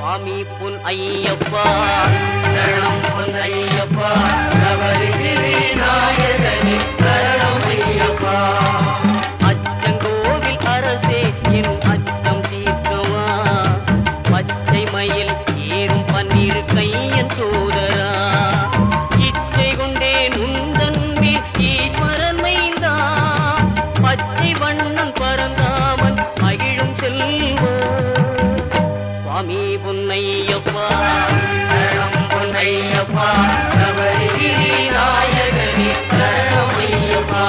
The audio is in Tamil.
சுவாமி பொன் ஐயப்பா சரணம் பொன் ஐயப்பா சபரிகிரி நாயகனே சரணம் ஐயப்பா அச்சங்கோவில் அரசே என் அச்சம் தீர்க்கவா பச்சை மயில் ஏறும் பன்னீர் கையன் சோதரா இச்சை கொண்டே நுந்தன்பில் ஈஸ்வரன் மைந்தா பச்சை வண்ணம் பரந்தாமன் மகிழும் செல்வா சுவாமி பொன்னையப்பா சரணம் பொன்னையப்பா சபரிகிரி நாயகனே சரணம் ஐயப்பா